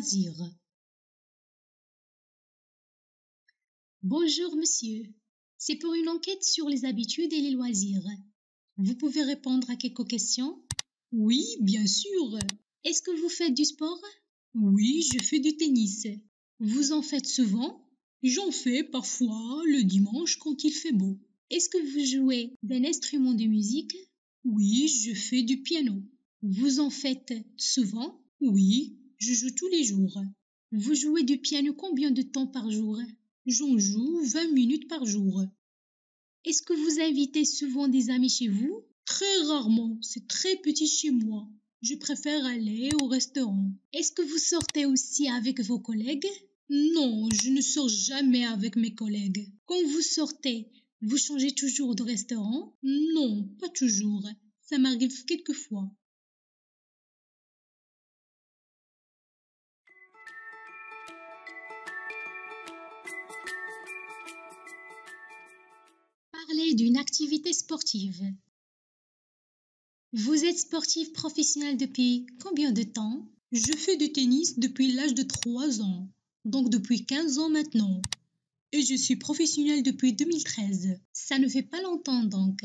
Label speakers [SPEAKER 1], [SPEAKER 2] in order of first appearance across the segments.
[SPEAKER 1] loisirs. Bonjour monsieur, c'est pour une enquête sur les habitudes et les loisirs. Vous pouvez répondre à quelques questions?
[SPEAKER 2] Oui, bien sûr.
[SPEAKER 1] Est-ce que vous faites du sport?
[SPEAKER 2] Oui, je fais du tennis.
[SPEAKER 1] Vous en faites souvent?
[SPEAKER 2] J'en fais parfois le dimanche quand il fait beau.
[SPEAKER 1] Est-ce que vous jouez d'un instrument de musique?
[SPEAKER 2] Oui, je fais du piano.
[SPEAKER 1] Vous en faites souvent?
[SPEAKER 2] Oui, je joue tous les jours.
[SPEAKER 1] Vous jouez du piano combien de temps par jour?
[SPEAKER 2] J'en joue 20 minutes par jour.
[SPEAKER 1] Est-ce que vous invitez souvent des amis chez vous?
[SPEAKER 2] Très rarement, c'est très petit chez moi. Je préfère aller au restaurant.
[SPEAKER 1] Est-ce que vous sortez aussi avec vos collègues?
[SPEAKER 2] Non, je ne sors jamais avec mes collègues.
[SPEAKER 1] Quand vous sortez, vous changez toujours de restaurant?
[SPEAKER 2] Non, pas toujours. Ça m'arrive quelquefois.
[SPEAKER 1] Parlez d'une activité sportive. Vous êtes sportif professionnel depuis combien de temps?
[SPEAKER 2] Je fais du tennis depuis l'âge de 3 ans, donc depuis 15 ans maintenant. Et je suis professionnel depuis 2013.
[SPEAKER 1] Ça ne fait pas longtemps donc.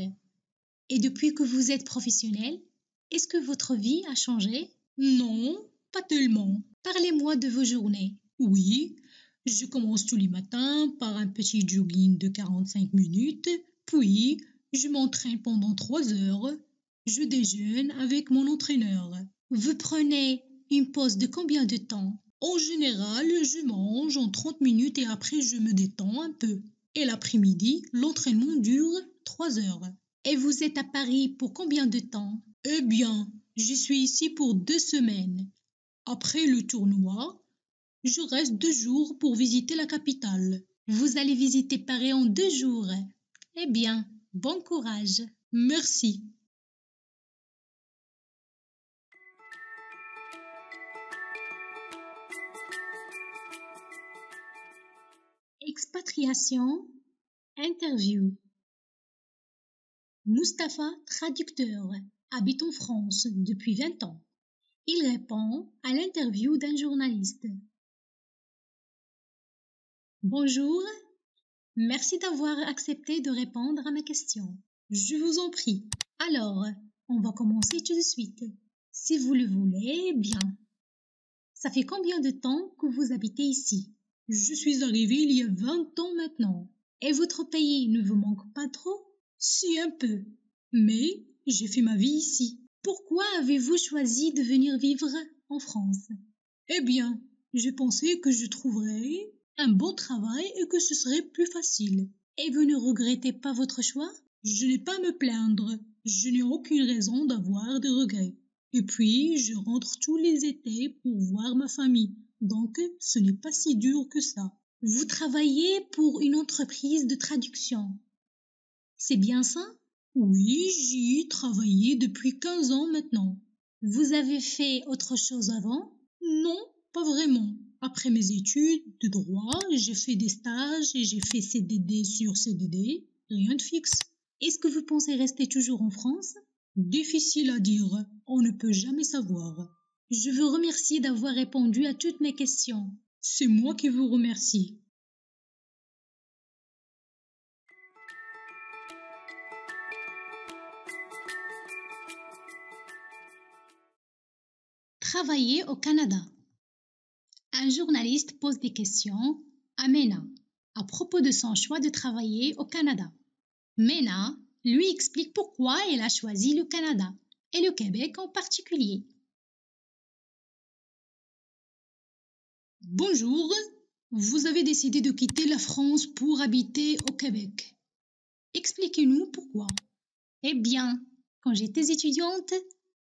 [SPEAKER 1] Et depuis que vous êtes professionnel, est-ce que votre vie a changé?
[SPEAKER 2] Non, pas tellement.
[SPEAKER 1] Parlez-moi de vos journées.
[SPEAKER 2] Oui, je commence tous les matins par un petit jogging de 45 minutes, puis je m'entraîne pendant 3 heures. Je déjeune avec mon entraîneur.
[SPEAKER 1] Vous prenez une pause de combien de temps?
[SPEAKER 2] En général, je mange en 30 minutes et après je me détends un peu. Et l'après-midi, l'entraînement dure 3 heures.
[SPEAKER 1] Et vous êtes à Paris pour combien de temps?
[SPEAKER 2] Eh bien, je suis ici pour 2 semaines. Après le tournoi, je reste 2 jours pour visiter la capitale.
[SPEAKER 1] Vous allez visiter Paris en 2 jours. Eh bien, bon courage.
[SPEAKER 2] Merci.
[SPEAKER 1] Expatriation, interview. Mustapha, traducteur, habite en France depuis 20 ans. Il répond à l'interview d'un journaliste. Bonjour, merci d'avoir accepté de répondre à ma question.
[SPEAKER 2] Je vous en prie.
[SPEAKER 1] Alors, on va commencer tout de suite. Si vous le voulez, bien. Ça fait combien de temps que vous habitez ici?
[SPEAKER 2] Je suis arrivé il y a 20 ans maintenant.
[SPEAKER 1] Et votre pays ne vous manque pas trop?
[SPEAKER 2] Si, un peu. Mais j'ai fait ma vie ici.
[SPEAKER 1] Pourquoi avez-vous choisi de venir vivre en France?
[SPEAKER 2] Eh bien, j'ai pensé que je trouverais un bon travail et que ce serait plus facile.
[SPEAKER 1] Et vous ne regrettez pas votre choix?
[SPEAKER 2] Je n'ai pas à me plaindre. Je n'ai aucune raison d'avoir des regrets. Et puis, je rentre tous les étés pour voir ma famille. Donc, ce n'est pas si dur que ça.
[SPEAKER 1] Vous travaillez pour une entreprise de traduction. C'est bien ça?
[SPEAKER 2] Oui, j'y ai travaillé depuis 15 ans maintenant.
[SPEAKER 1] Vous avez fait autre chose avant?
[SPEAKER 2] Non, pas vraiment. Après mes études de droit, j'ai fait des stages et j'ai fait CDD sur CDD. Rien de fixe.
[SPEAKER 1] Est-ce que vous pensez rester toujours en France?
[SPEAKER 2] Difficile à dire. On ne peut jamais savoir.
[SPEAKER 1] Je vous remercie d'avoir répondu à toutes mes questions.
[SPEAKER 2] C'est moi qui vous remercie.
[SPEAKER 1] Travailler au Canada. Un journaliste pose des questions à Mena à propos de son choix de travailler au Canada. Mena lui explique pourquoi elle a choisi le Canada et le Québec en particulier.
[SPEAKER 2] Bonjour, vous avez décidé de quitter la France pour habiter au Québec. Expliquez-nous pourquoi.
[SPEAKER 1] Eh bien, quand j'étais étudiante,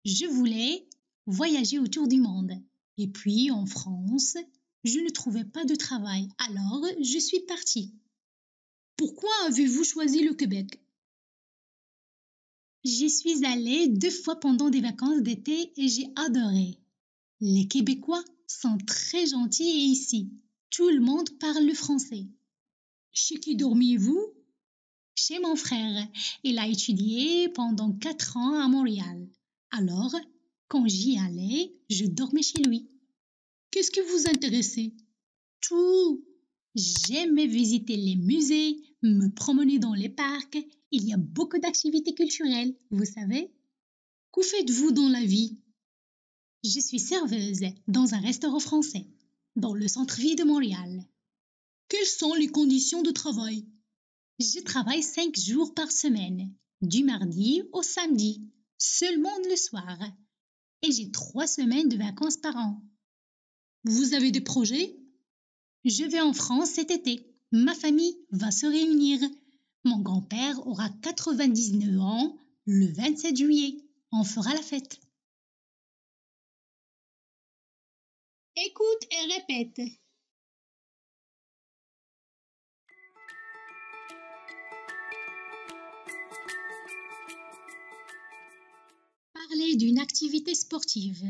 [SPEAKER 1] je voulais voyager autour du monde. Et puis, en France, je ne trouvais pas de travail, alors je suis partie.
[SPEAKER 2] Pourquoi avez-vous choisi le Québec?
[SPEAKER 1] J'y suis allée 2 fois pendant des vacances d'été et j'ai adoré. Les Québécois sont très gentils et ici, tout le monde parle le français.
[SPEAKER 2] Chez qui dormiez-vous?
[SPEAKER 1] Chez mon frère. Il a étudié pendant 4 ans à Montréal. Alors, quand j'y allais, je dormais chez lui.
[SPEAKER 2] Qu'est-ce qui vous intéresse?
[SPEAKER 1] Tout. J'aime visiter les musées, me promener dans les parcs. Il y a beaucoup d'activités culturelles, vous savez.
[SPEAKER 2] Que faites-vous dans la vie?
[SPEAKER 1] Je suis serveuse dans un restaurant français, dans le centre-ville de Montréal.
[SPEAKER 2] Quelles sont les conditions de travail?
[SPEAKER 1] Je travaille 5 jours par semaine, du mardi au samedi, seulement le soir. Et j'ai 3 semaines de vacances par an.
[SPEAKER 2] Vous avez des projets?
[SPEAKER 1] Je vais en France cet été. Ma famille va se réunir. Mon grand-père aura 99 ans le 27 juillet. On fera la fête. Écoute et répète. Parlez d'une activité sportive.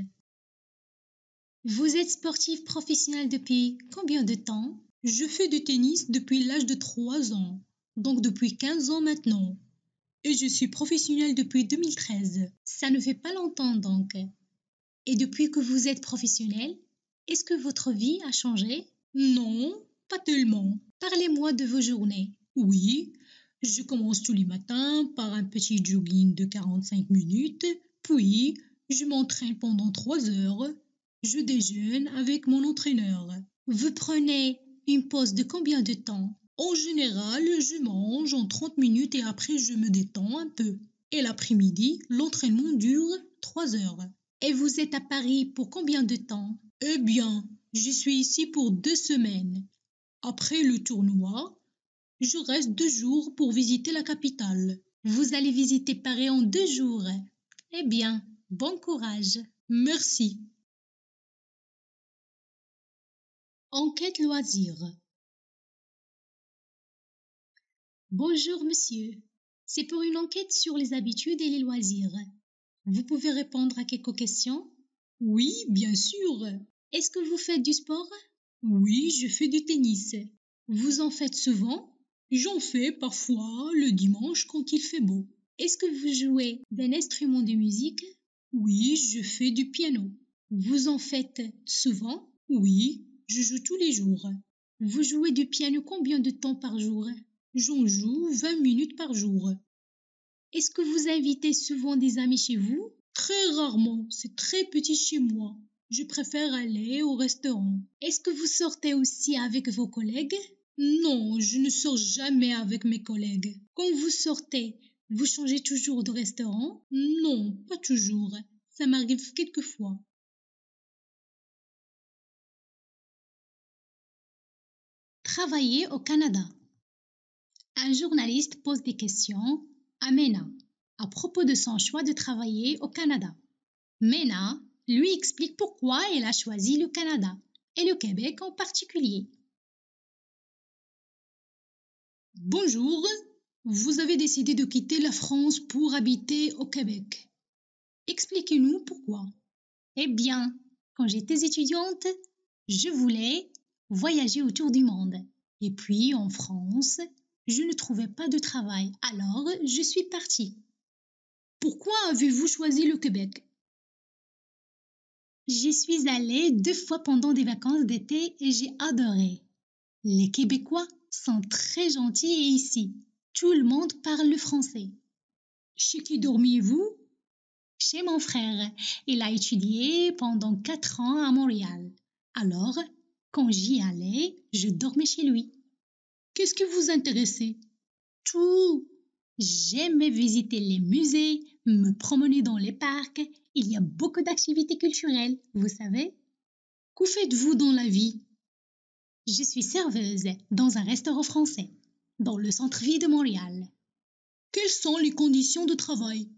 [SPEAKER 1] Vous êtes sportif professionnel depuis combien de temps?
[SPEAKER 2] Je fais du tennis depuis l'âge de 3 ans, donc depuis 15 ans maintenant. Et je suis professionnel depuis 2013.
[SPEAKER 1] Ça ne fait pas longtemps donc. Et depuis que vous êtes professionnel, est-ce que votre vie a changé?
[SPEAKER 2] Non, pas tellement.
[SPEAKER 1] Parlez-moi de vos journées.
[SPEAKER 2] Oui, je commence tous les matins par un petit jogging de 45 minutes, puis je m'entraîne pendant 3 heures. Je déjeune avec mon entraîneur.
[SPEAKER 1] Vous prenez une pause de combien de temps?
[SPEAKER 2] En général, je mange en 30 minutes et après je me détends un peu. Et l'après-midi, l'entraînement dure 3 heures.
[SPEAKER 1] Et vous êtes à Paris pour combien de temps?
[SPEAKER 2] Eh bien, je suis ici pour 2 semaines. Après le tournoi, je reste 2 jours pour visiter la capitale.
[SPEAKER 1] Vous allez visiter Paris en 2 jours. Eh bien, bon courage.
[SPEAKER 2] Merci.
[SPEAKER 1] Enquête loisirs. Bonjour monsieur. C'est pour une enquête sur les habitudes et les loisirs. Vous pouvez répondre à quelques questions?
[SPEAKER 2] Oui, bien sûr.
[SPEAKER 1] Est-ce que vous faites du sport?
[SPEAKER 2] Oui, je fais du tennis.
[SPEAKER 1] Vous en faites souvent?
[SPEAKER 2] J'en fais parfois le dimanche quand il fait beau.
[SPEAKER 1] Est-ce que vous jouez d'un instrument de musique?
[SPEAKER 2] Oui, je fais du piano.
[SPEAKER 1] Vous en faites souvent?
[SPEAKER 2] Oui, je joue tous les jours.
[SPEAKER 1] Vous jouez du piano combien de temps par jour?
[SPEAKER 2] J'en joue 20 minutes par jour.
[SPEAKER 1] Est-ce que vous invitez souvent des amis chez vous?
[SPEAKER 2] Très rarement, c'est très petit chez moi. Je préfère aller au restaurant.
[SPEAKER 1] Est-ce que vous sortez aussi avec vos collègues?
[SPEAKER 2] Non, je ne sors jamais avec mes collègues.
[SPEAKER 1] Quand vous sortez, vous changez toujours de restaurant?
[SPEAKER 2] Non, pas toujours. Ça m'arrive quelquefois.
[SPEAKER 1] Travailler au Canada. Un journaliste pose des questions à Mena à propos de son choix de travailler au Canada. Mena lui explique pourquoi elle a choisi le Canada et le Québec en particulier.
[SPEAKER 2] Bonjour, vous avez décidé de quitter la France pour habiter au Québec. Expliquez-nous pourquoi.
[SPEAKER 1] Eh bien, quand j'étais étudiante, je voulais voyager autour du monde. Et puis, en France, je ne trouvais pas de travail. Alors, je suis partie.
[SPEAKER 2] Pourquoi avez-vous choisi le Québec?
[SPEAKER 1] J'y suis allée 2 fois pendant des vacances d'été et j'ai adoré. Les Québécois sont très gentils et ici, tout le monde parle le français.
[SPEAKER 2] Chez qui dormiez-vous?
[SPEAKER 1] Chez mon frère. Il a étudié pendant 4 ans à Montréal. Alors, quand j'y allais, je dormais chez lui.
[SPEAKER 2] Qu'est-ce qui vous intéressait?
[SPEAKER 1] Tout. J'aimais visiter les musées, me promener dans les parcs. Il y a beaucoup d'activités culturelles, vous savez.
[SPEAKER 2] Que faites-vous dans la vie?
[SPEAKER 1] Je suis serveuse dans un restaurant français, dans le centre-ville de Montréal.
[SPEAKER 2] Quelles sont les conditions de travail?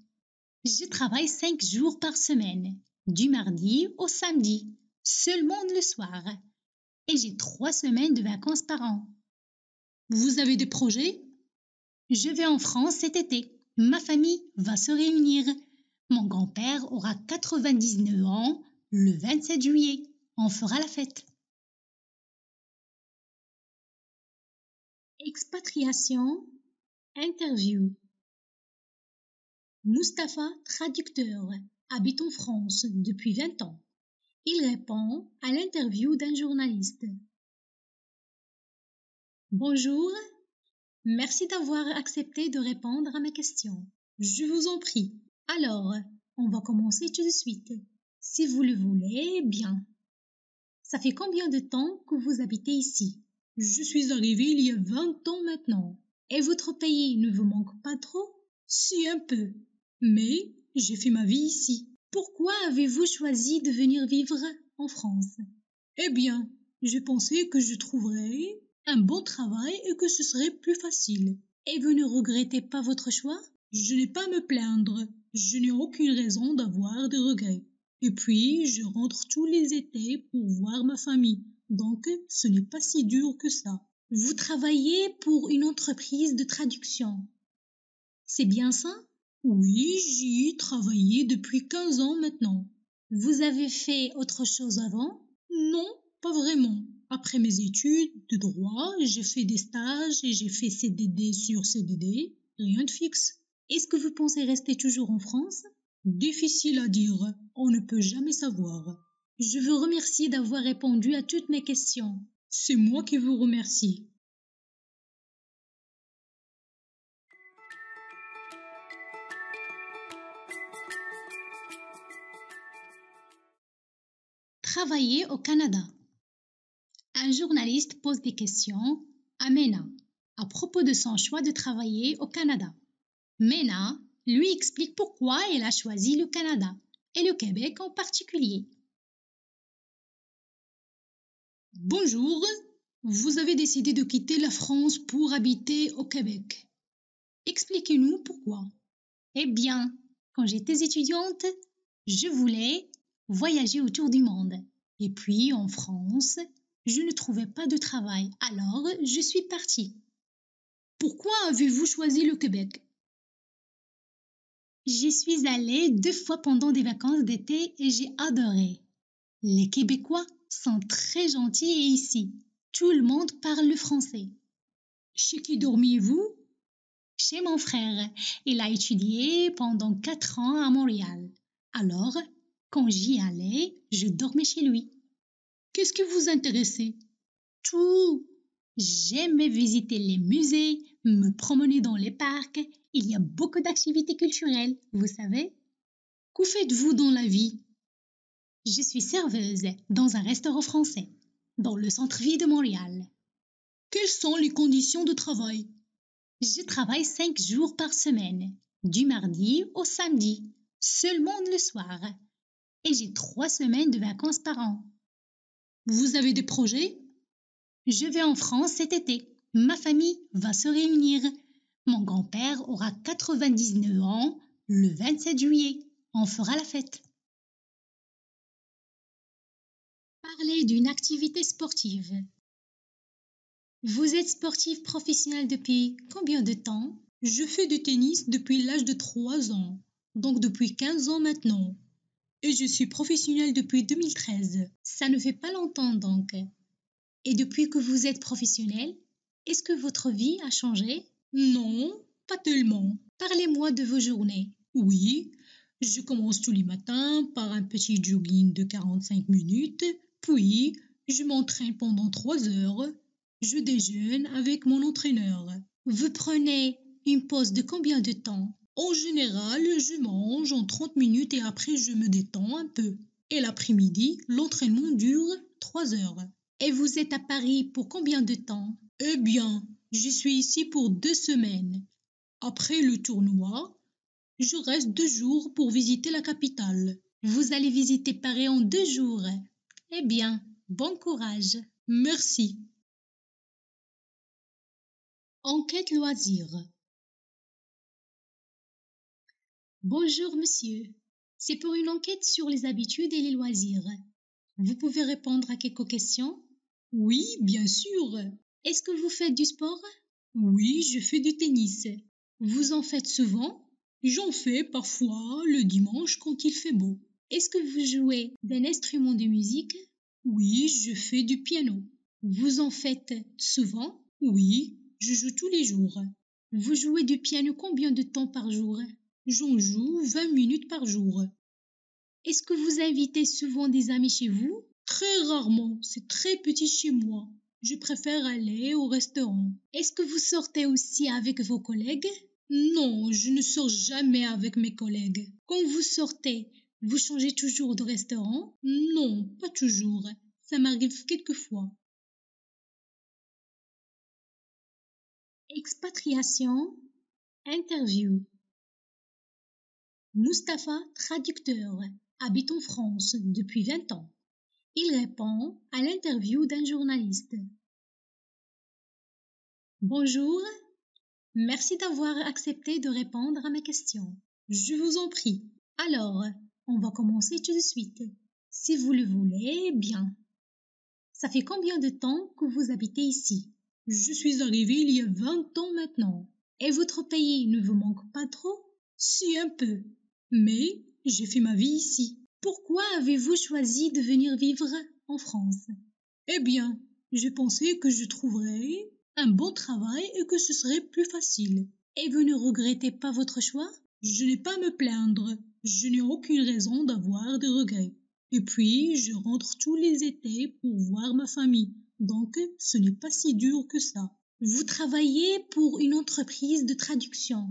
[SPEAKER 1] Je travaille 5 jours par semaine, du mardi au samedi, seulement le soir. Et j'ai 3 semaines de vacances par an.
[SPEAKER 2] Vous avez des projets?
[SPEAKER 1] Je vais en France cet été. Ma famille va se réunir. Mon grand-père aura 99 ans le 27 juillet. On fera la fête. Expatriation, interview. Mustapha, traducteur, habite en France depuis 20 ans. Il répond à l'interview d'un journaliste. Bonjour, merci d'avoir accepté de répondre à mes questions.
[SPEAKER 2] Je vous en prie.
[SPEAKER 1] Alors, on va commencer tout de suite. Si vous le voulez, bien. Ça fait combien de temps que vous habitez ici?
[SPEAKER 2] Je suis arrivé il y a 20 ans maintenant.
[SPEAKER 1] Et votre pays ne vous manque pas trop?
[SPEAKER 2] Si un peu. Mais j'ai fait ma vie ici.
[SPEAKER 1] Pourquoi avez-vous choisi de venir vivre en France?
[SPEAKER 2] Eh bien, j'ai pensé que je trouverais un bon travail et que ce serait plus facile.
[SPEAKER 1] Et vous ne regrettez pas votre choix?
[SPEAKER 2] Je n'ai pas à me plaindre. Je n'ai aucune raison d'avoir des regrets. Et puis, je rentre tous les étés pour voir ma famille. Donc, ce n'est pas si dur que ça.
[SPEAKER 1] Vous travaillez pour une entreprise de traduction. C'est bien ça?
[SPEAKER 2] Oui, j'y ai travaillé depuis 15 ans maintenant.
[SPEAKER 1] Vous avez fait autre chose avant?
[SPEAKER 2] Non, pas vraiment. Après mes études de droit, j'ai fait des stages et j'ai fait CDD sur CDD. Rien de fixe.
[SPEAKER 1] Est-ce que vous pensez rester toujours en France?
[SPEAKER 2] Difficile à dire, on ne peut jamais savoir.
[SPEAKER 1] Je vous remercie d'avoir répondu à toutes mes questions.
[SPEAKER 2] C'est moi qui vous remercie.
[SPEAKER 1] Travailler au Canada. Un journaliste pose des questions à Mena à propos de son choix de travailler au Canada. Mena lui explique pourquoi elle a choisi le Canada et le Québec en particulier.
[SPEAKER 2] Bonjour, vous avez décidé de quitter la France pour habiter au Québec. Expliquez-nous pourquoi.
[SPEAKER 1] Eh bien, quand j'étais étudiante, je voulais voyager autour du monde. Et puis, en France, je ne trouvais pas de travail, alors je suis partie.
[SPEAKER 2] Pourquoi avez-vous choisi le Québec?
[SPEAKER 1] J'y suis allée 2 fois pendant des vacances d'été et j'ai adoré. Les Québécois sont très gentils et ici, tout le monde parle le français.
[SPEAKER 2] Chez qui dormiez-vous?
[SPEAKER 1] Chez mon frère. Il a étudié pendant 4 ans à Montréal. Alors, quand j'y allais, je dormais chez lui.
[SPEAKER 2] Qu'est-ce qui vous intéressait?
[SPEAKER 1] Tout. J'aimais visiter les musées, me promener dans les parcs. Il y a beaucoup d'activités culturelles, vous savez.
[SPEAKER 2] Que faites-vous dans la vie?
[SPEAKER 1] Je suis serveuse dans un restaurant français, dans le centre-ville de Montréal.
[SPEAKER 2] Quelles sont les conditions de travail?
[SPEAKER 1] Je travaille 5 jours par semaine, du mardi au samedi, seulement le soir. Et j'ai 3 semaines de vacances par an.
[SPEAKER 2] Vous avez des projets?
[SPEAKER 1] Je vais en France cet été. Ma famille va se réunir. Mon grand-père aura 99 ans le 27 juillet. On fera la fête. Parlez d'une activité sportive. Vous êtes sportif professionnel depuis combien de temps?
[SPEAKER 2] Je fais du tennis depuis l'âge de 3 ans, donc depuis 15 ans maintenant. Et je suis professionnel depuis 2013.
[SPEAKER 1] Ça ne fait pas longtemps donc. Et depuis que vous êtes professionnel, est-ce que votre vie a changé?
[SPEAKER 2] Non, pas tellement.
[SPEAKER 1] Parlez-moi de vos journées.
[SPEAKER 2] Oui, je commence tous les matins par un petit jogging de 45 minutes, puis je m'entraîne pendant 3 heures. Je déjeune avec mon entraîneur.
[SPEAKER 1] Vous prenez une pause de combien de temps?
[SPEAKER 2] En général, je mange en 30 minutes et après je me détends un peu. Et l'après-midi, l'entraînement dure 3 heures.
[SPEAKER 1] Et vous êtes à Paris pour combien de temps?
[SPEAKER 2] Eh bien, je suis ici pour 2 semaines. Après le tournoi, je reste 2 jours pour visiter la capitale.
[SPEAKER 1] Vous allez visiter Paris en 2 jours. Eh bien, bon courage.
[SPEAKER 2] Merci.
[SPEAKER 1] Enquête loisirs. Bonjour monsieur. C'est pour une enquête sur les habitudes et les loisirs. Vous pouvez répondre à quelques questions?
[SPEAKER 2] Oui, bien sûr.
[SPEAKER 1] Est-ce que vous faites du sport?
[SPEAKER 2] Oui, je fais du tennis.
[SPEAKER 1] Vous en faites souvent?
[SPEAKER 2] J'en fais parfois le dimanche quand il fait beau.
[SPEAKER 1] Est-ce que vous jouez d'un instrument de musique?
[SPEAKER 2] Oui, je fais du piano.
[SPEAKER 1] Vous en faites souvent?
[SPEAKER 2] Oui, je joue tous les jours.
[SPEAKER 1] Vous jouez du piano combien de temps par jour?
[SPEAKER 2] J'en joue 20 minutes par jour.
[SPEAKER 1] Est-ce que vous invitez souvent des amis chez vous?
[SPEAKER 2] Très rarement, c'est très petit chez moi. Je préfère aller au restaurant.
[SPEAKER 1] Est-ce que vous sortez aussi avec vos collègues?
[SPEAKER 2] Non, je ne sors jamais avec mes collègues.
[SPEAKER 1] Quand vous sortez, vous changez toujours de restaurant?
[SPEAKER 2] Non, pas toujours. Ça m'arrive quelquefois.
[SPEAKER 1] Expatriation, interview. Mustapha, traducteur, habite en France depuis 20 ans. Il répond à l'interview d'un journaliste. Bonjour, merci d'avoir accepté de répondre à mes questions.
[SPEAKER 2] Je vous en prie.
[SPEAKER 1] Alors, on va commencer tout de suite. Si vous le voulez, bien. Ça fait combien de temps que vous habitez ici?
[SPEAKER 2] Je suis arrivé il y a 20 ans maintenant.
[SPEAKER 1] Et votre pays ne vous manque pas trop?
[SPEAKER 2] Si un peu. Mais j'ai fait ma vie ici.
[SPEAKER 1] Pourquoi avez-vous choisi de venir vivre en France?
[SPEAKER 2] Eh bien, j'ai pensé que je trouverais un bon travail et que ce serait plus facile.
[SPEAKER 1] Et vous ne regrettez pas votre choix?
[SPEAKER 2] Je n'ai pas à me plaindre. Je n'ai aucune raison d'avoir des regrets. Et puis, je rentre tous les étés pour voir ma famille. Donc, ce n'est pas si dur que ça.
[SPEAKER 1] Vous travaillez pour une entreprise de traduction.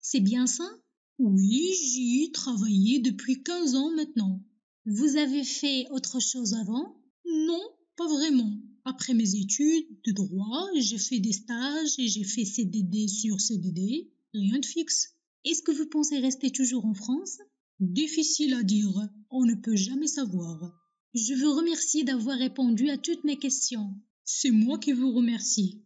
[SPEAKER 1] C'est bien ça?
[SPEAKER 2] Oui, j'y ai travaillé depuis 15 ans maintenant.
[SPEAKER 1] Vous avez fait autre chose avant?
[SPEAKER 2] Non, pas vraiment. Après mes études de droit, j'ai fait des stages et j'ai fait CDD sur CDD. Rien de fixe.
[SPEAKER 1] Est-ce que vous pensez rester toujours en France?
[SPEAKER 2] Difficile à dire. On ne peut jamais savoir.
[SPEAKER 1] Je vous remercie d'avoir répondu à toutes mes questions.
[SPEAKER 2] C'est moi qui vous remercie.